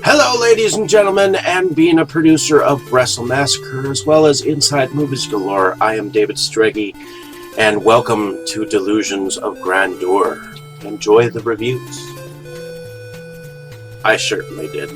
Hello, ladies and gentlemen, and being a producer of Wrestle Massacre as well as Inside Movies Galore, I am David Strege, and welcome to Delusions of Grandeur. Enjoy the reviews. I certainly did.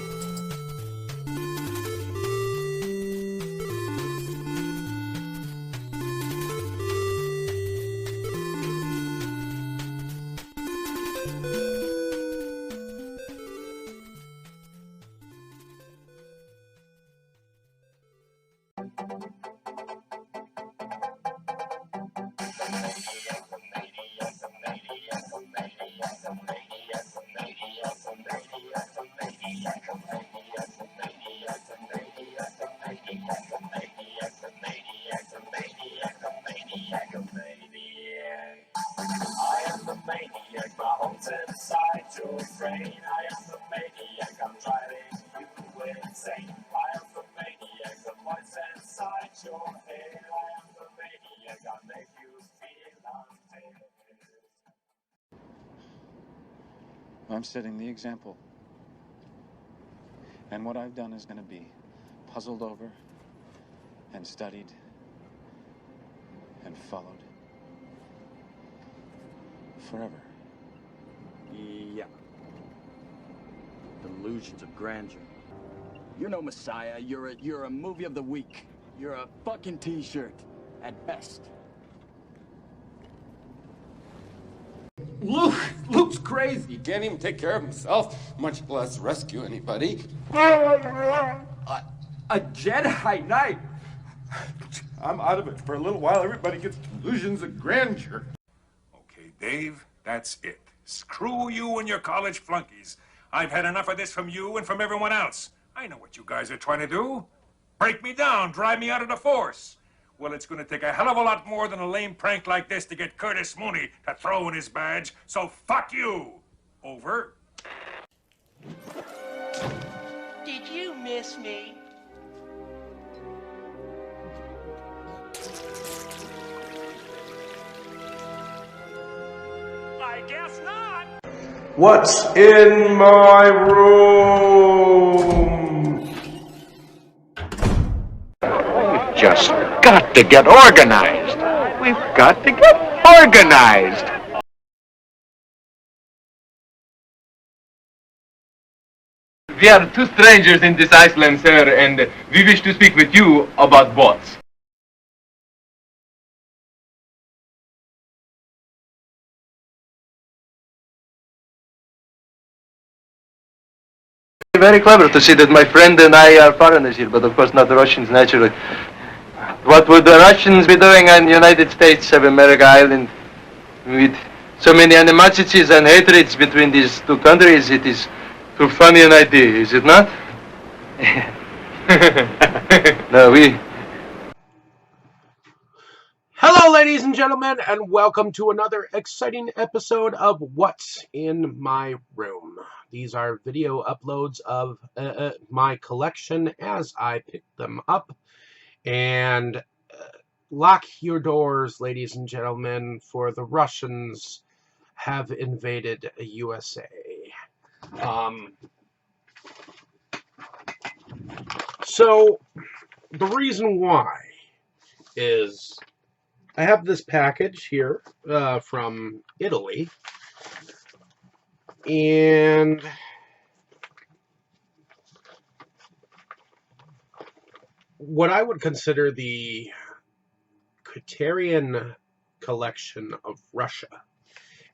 I'm setting the example. And what I've done is going to be puzzled over and studied and followed forever. Yeah. Delusions of grandeur. You're no messiah. You're a movie of the week. You're a fucking t-shirt at best. Luke's crazy. He can't even take care of himself, much less rescue anybody. A Jedi Knight. I'm out of it for a little while. Everybody gets delusions of grandeur. Okay, Dave, that's it. Screw you and your college flunkies. I've had enough of this from you and from everyone else. I know what you guys are trying to do. Break me down, drive me out of the force. Well, it's going to take a hell of a lot more than a lame prank like this to get Curtis Mooney to throw in his badge, so fuck you. Over. Did you miss me? I guess not. What's in my room? Just got to get organized. We've got to get organized. We are two strangers in this island, sir, and we wish to speak with you about bots. Very clever to see that my friend and I are foreigners here, but of course not the Russians, naturally. What would the Russians be doing on the United States of America Island with so many animosities and hatreds between these two countries? It is too funny an idea, is it not? No, Hello, ladies and gentlemen, and welcome to another exciting episode of What's in My Room. These are video uploads of my collection as I pick them up. And lock your doors, ladies and gentlemen, for the Russians have invaded USA. So, the reason why is I have this package here from Italy, and what I would consider the Criterion collection of Russia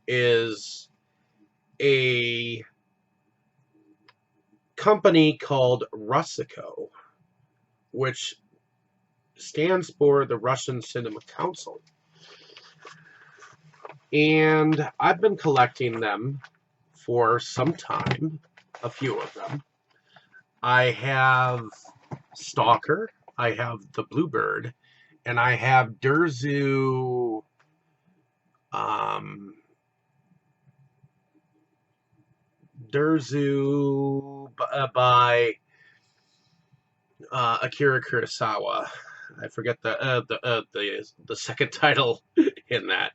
is a company called Ruscico, which stands for the Russian Cinema Council. And I've been collecting them for some time, a few of them. I have Stalker, I have the Bluebird, and I have Derzu by Akira Kurosawa. I forget the second title in that.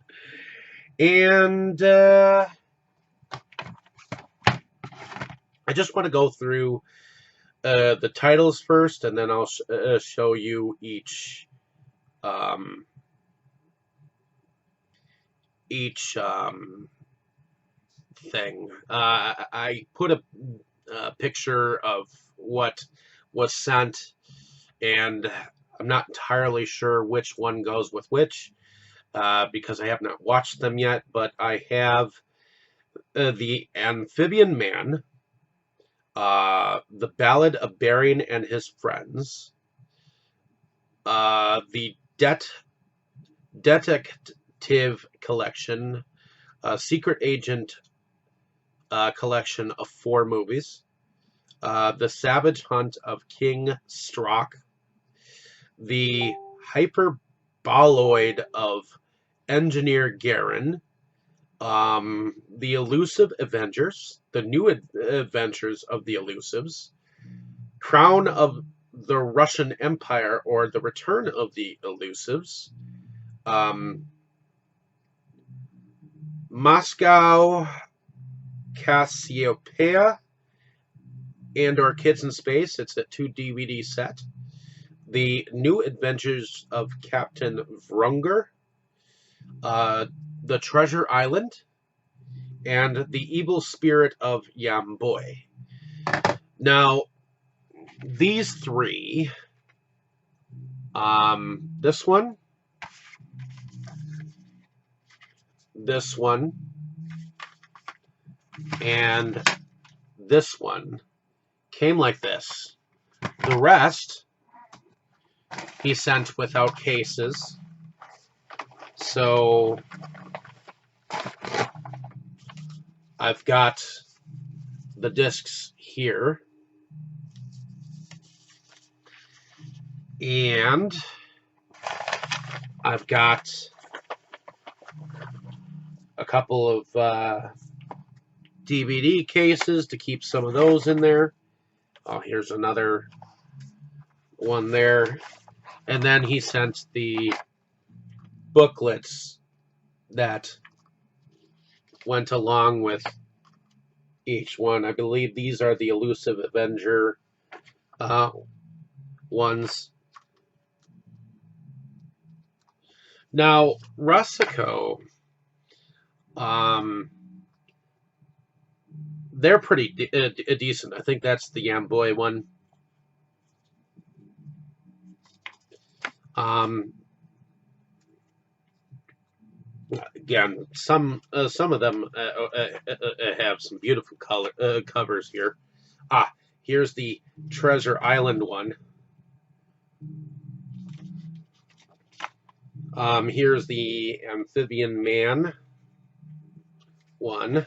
And I just want to go through the titles first, and then I'll show you each thing. I put a picture of what was sent, and I'm not entirely sure which one goes with which, because I have not watched them yet, but I have the Amphibian Man, the Ballad of Bering and His Friends, the Detective Collection, Secret Agent collection of 4 movies, The Savage Hunt of King Strock, the Hyperboloid of Engineer Garen, the Elusive Avengers, the New Adventures of the Elusives, Crown of the Russian Empire, or The Return of the Elusives, Moscow Cassiopeia, and or Kids in Space. It's a 2 DVD set. The New Adventures of Captain Vrunger, The Treasure Island, and The Evil Spirit of Yamboy. Now, these 3, this one, and this one came like this. The rest he sent without cases. So I've got the discs here, and I've got a couple of DVD cases to keep some of those in there. Oh, here's another one there. And then he sent the booklets that went along with each one. I believe these are the Elusive Avenger ones. Now, Ruscico, they're pretty decent. I think that's the Yamboy one. Again, some of them have some beautiful covers here. Here's the Treasure Island one. Here's the Amphibian Man one,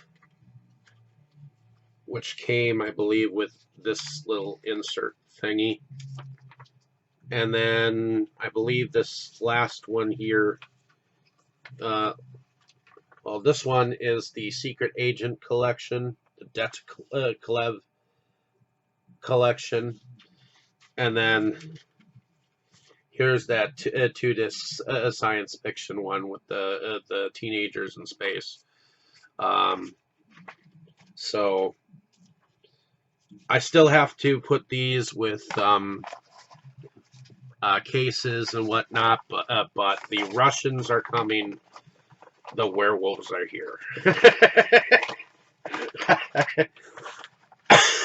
which came, I believe, with this little insert thingy. And then I believe this last one here, well, this one is the Secret Agent collection, the Det collection, and then here's that 2-disc science fiction one with the teenagers in space. So I still have to put these with cases and whatnot, but the Russians are coming. The werewolves are here.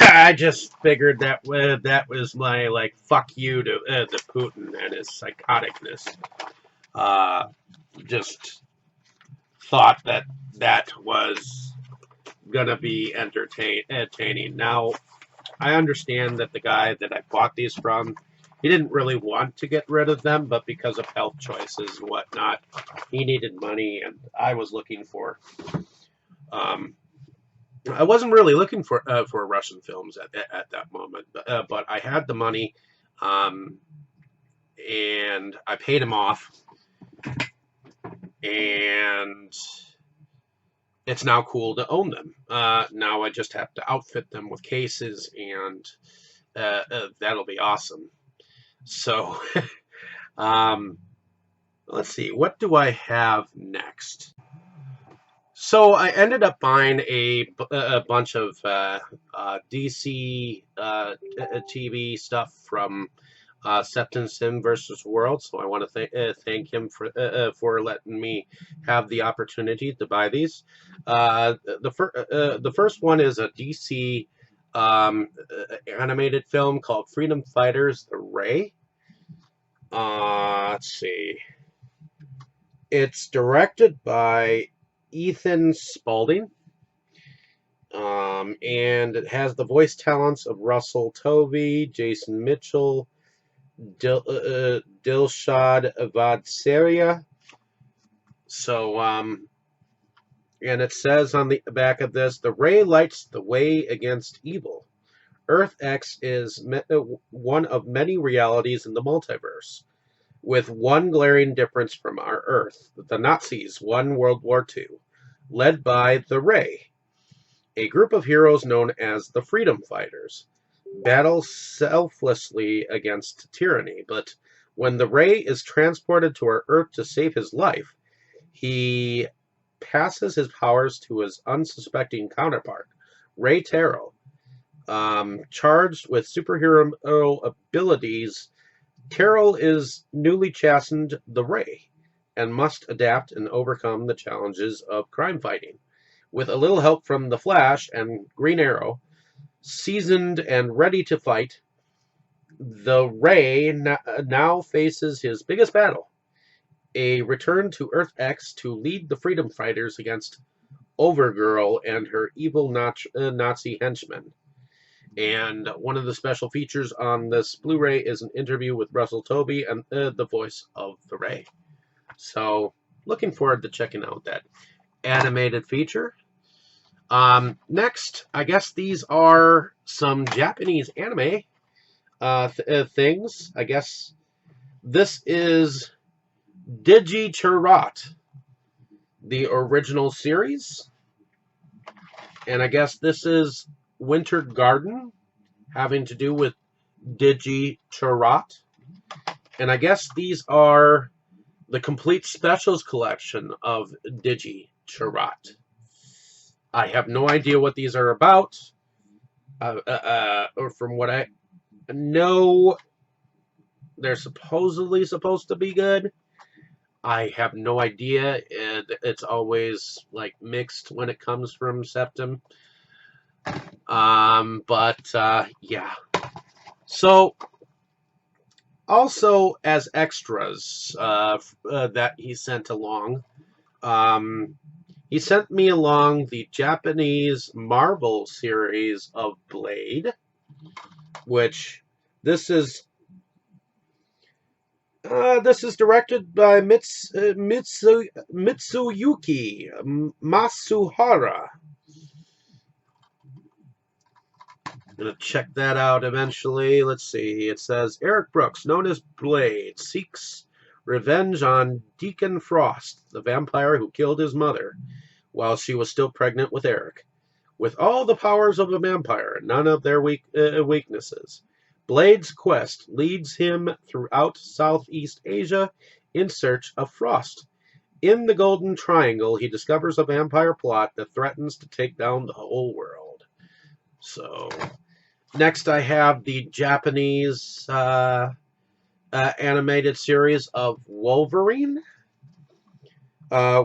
I just figured that that was my, like, fuck you to Putin and his psychoticness. Just thought that that was gonna be entertaining. Now, I understand that the guy that I bought these from, he didn't really want to get rid of them, but because of health choices and whatnot, he needed money, and I was looking for. I wasn't really looking for Russian films at that moment, but I had the money, and I paid him off, and it's now cool to own them. Now I just have to outfit them with cases, and that'll be awesome. So, let's see, what do I have next? So I ended up buying a bunch of DC TV stuff from Septon Sim versus World. So I want to thank him for letting me have the opportunity to buy these. The first one is a DC animated film called Freedom Fighters: The Ray. Let's see. It's directed by Ethan Spalding. And it has the voice talents of Russell Tovey, Jason Mitchell, Dilshad Vadseria. So, and it says on the back of this, the Ray lights the way against evil. Earth X is one of many realities in the multiverse, with one glaring difference from our Earth. The Nazis won World War II, led by the Ray, a group of heroes known as the Freedom Fighters, battle selflessly against tyranny, but when the Ray is transported to our Earth to save his life, he passes his powers to his unsuspecting counterpart, Ray Terrell. Charged with superhero abilities, Terrell is newly chastened the Ray and must adapt and overcome the challenges of crime fighting. With a little help from the Flash and Green Arrow, seasoned and ready to fight, the Ray now faces his biggest battle, a return to Earth X to lead the Freedom Fighters against Overgirl and her evil Nazi henchmen. And one of the special features on this Blu-ray is an interview with Russell Tovey and the voice of the Ray. So, looking forward to checking out that animated feature. Next, I guess these are some Japanese anime things. I guess this is Digi Chirat, the original series. And I guess this is Winter Garden, having to do with Digi Chirat. And I guess these are the complete specials collection of Digi Chirat. I have no idea what these are about, or from what I know, they're supposedly supposed to be good. I have no idea. It's always like mixed when it comes from Septum. Yeah. So, also as extras that he sent along, he sent me along the Japanese Marvel series of Blade, which this is directed by Mitsuyuki Masuhara. I'm going to check that out eventually. Let's see. It says, Eric Brooks, known as Blade, seeks revenge on Deacon Frost, the vampire who killed his mother while she was still pregnant with Eric. With all the powers of a vampire, none of their weaknesses, Blade's quest leads him throughout Southeast Asia in search of Frost. In the Golden Triangle, he discovers a vampire plot that threatens to take down the whole world. So, next I have the Japanese animated series of Wolverine,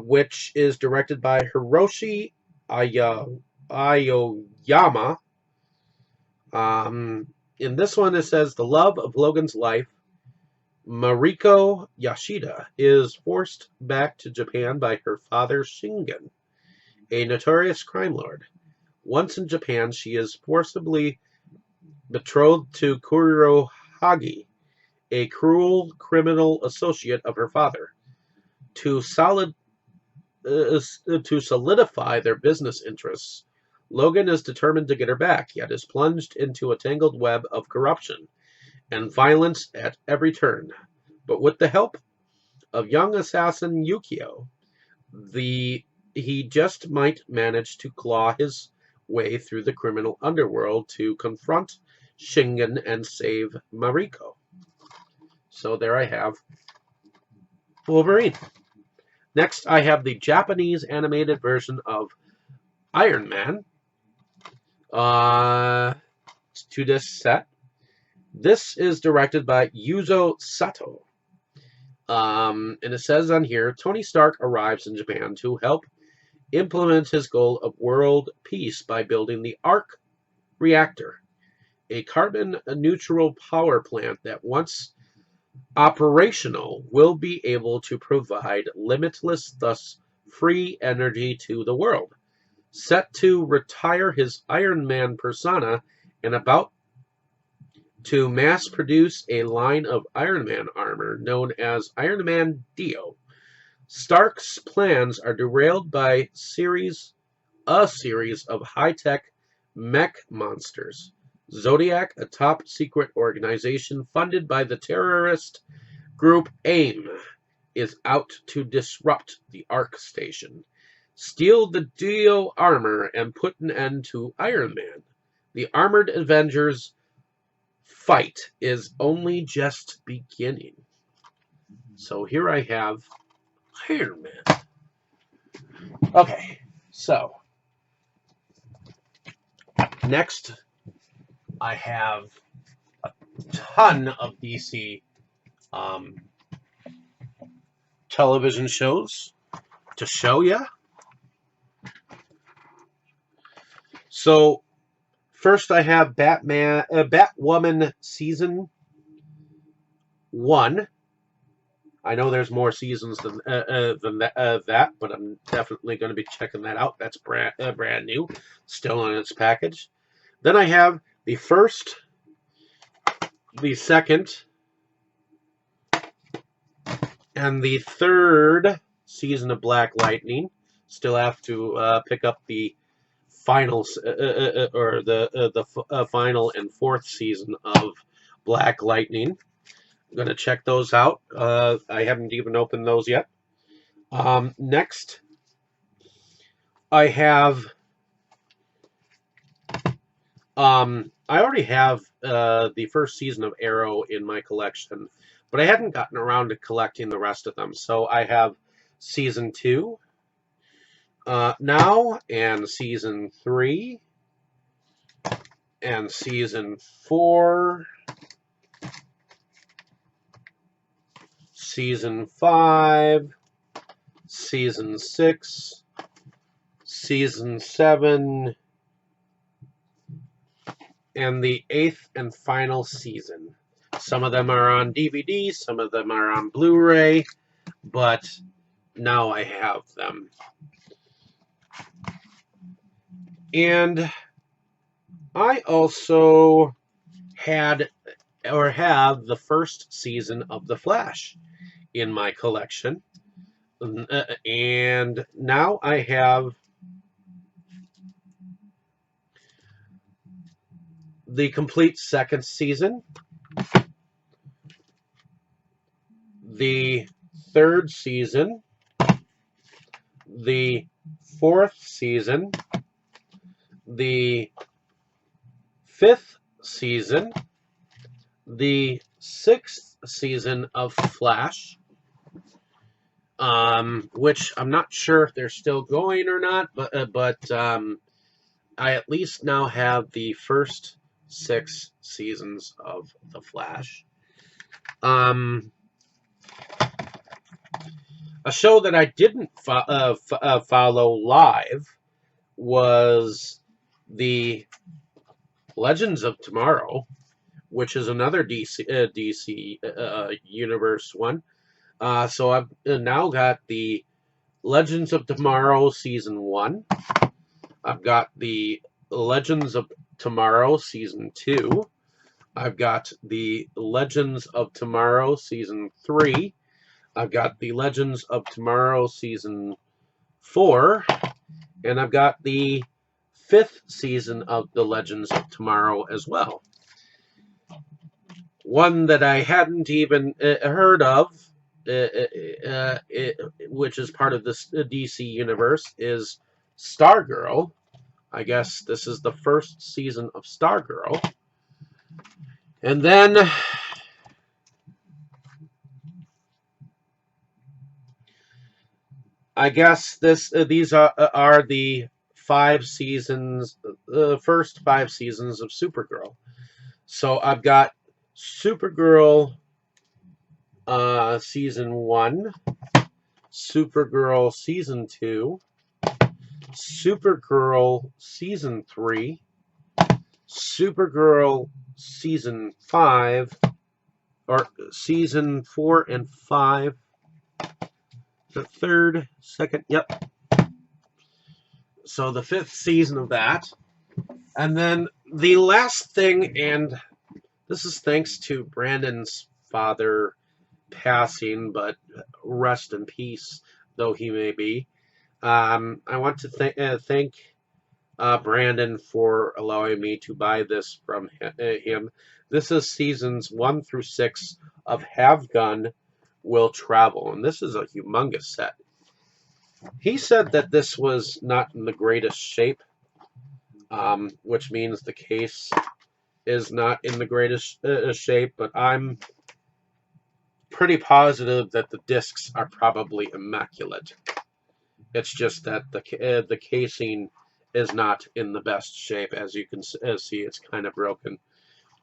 which is directed by Hiroshi Aoyama. In this one, it says, the love of Logan's life, Mariko Yashida, is forced back to Japan by her father, Shingen, a notorious crime lord. Once in Japan, she is forcibly betrothed to Kurohagi, a cruel criminal associate of her father. To solidify their business interests, Logan is determined to get her back, yet is plunged into a tangled web of corruption and violence at every turn. But with the help of young assassin Yukio, he just might manage to claw his way through the criminal underworld to confront Shingen and save Mariko. So there I have Wolverine. Next, I have the Japanese animated version of Iron Man. 2-disc set. This is directed by Yuzo Sato. And it says on here, Tony Stark arrives in Japan to help implement his goal of world peace by building the Arc Reactor, a carbon-neutral power plant that once operational will be able to provide limitless, thus free energy to the world. Set to retire his Iron Man persona and about to mass produce a line of Iron Man armor known as Iron Man Dio. Stark's plans are derailed by a series of high-tech mech monsters. Zodiac, a top-secret organization funded by the terrorist group AIM, is out to disrupt the Arc Station, steal the Dio armor, and put an end to Iron Man. The Armored Avengers fight is only just beginning. So here I have Iron Man. Okay, so next I have a ton of DC television shows to show you. So first I have Batwoman Season 1. I know there's more seasons than that, but I'm definitely going to be checking that out. That's brand new, still in its package. Then I have the first, the second, and the third season of Black Lightning. Still have to pick up the final or the final and fourth season of Black Lightning. I'm going to check those out. I haven't even opened those yet. Next, I have... I already have the first season of Arrow in my collection, but I hadn't gotten around to collecting the rest of them. So I have Season 2 now, and Season 3, and Season 4... Season 5, Season 6, Season 7, and the 8th and final season. Some of them are on DVD, some of them are on Blu-ray, but now I have them. And I also had or have the first season of The Flash in my collection, and now I have the complete second season, the third season, the fourth season, the fifth season, the sixth season of Flash, which I'm not sure if they're still going or not, but I at least now have the first 6 seasons of The Flash. A show that I didn't follow live was the Legends of Tomorrow, which is another DC Universe one. So I've now got the Legends of Tomorrow Season 1. I've got the Legends of Tomorrow Season 2. I've got the Legends of Tomorrow Season 3. I've got the Legends of Tomorrow Season 4. And I've got the 5th season of the Legends of Tomorrow as well. One that I hadn't even heard of, which is part of this DC universe, is Stargirl. I guess this is the first season of Stargirl. And then I guess these are the 5 seasons, the first 5 seasons of Supergirl. So I've got Supergirl season 1, Supergirl season 2, Supergirl season 3, Supergirl season 5, or season 4 and 5, the third, second, yep. So the 5th season of that. And then the last thing, and this is thanks to Brandon's father passing, but rest in peace, though he may be. I want to thank Brandon for allowing me to buy this from him. This is seasons 1 through 6 of Have Gun, Will Travel, and this is a humongous set. He said that this was not in the greatest shape, which means the case is not in the greatest shape, but I'm pretty positive that the discs are probably immaculate. It's just that the casing is not in the best shape. As you can see, it's kind of broken.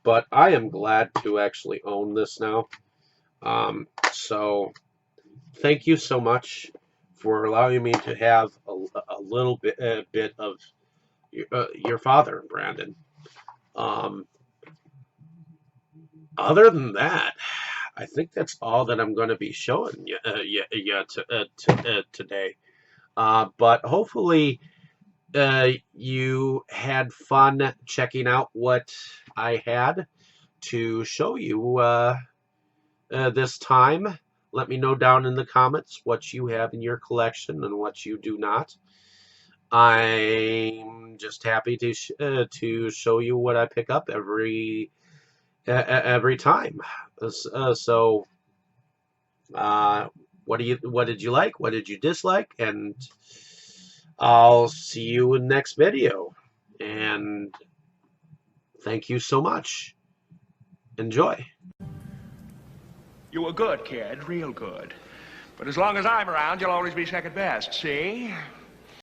But I am glad to actually own this now. So thank you so much for allowing me to have a little bit of your father, Brandon. Other than that, I think that's all that I'm going to be showing you today. But hopefully you had fun checking out what I had to show you this time. Let me know down in the comments what you have in your collection and what you do not. I'm just happy to show you what I pick up every time. So what did you like? What did you dislike? And I'll see you in the next video. And thank you so much. Enjoy. You were good, kid, real good. But as long as I'm around, you'll always be second best, see?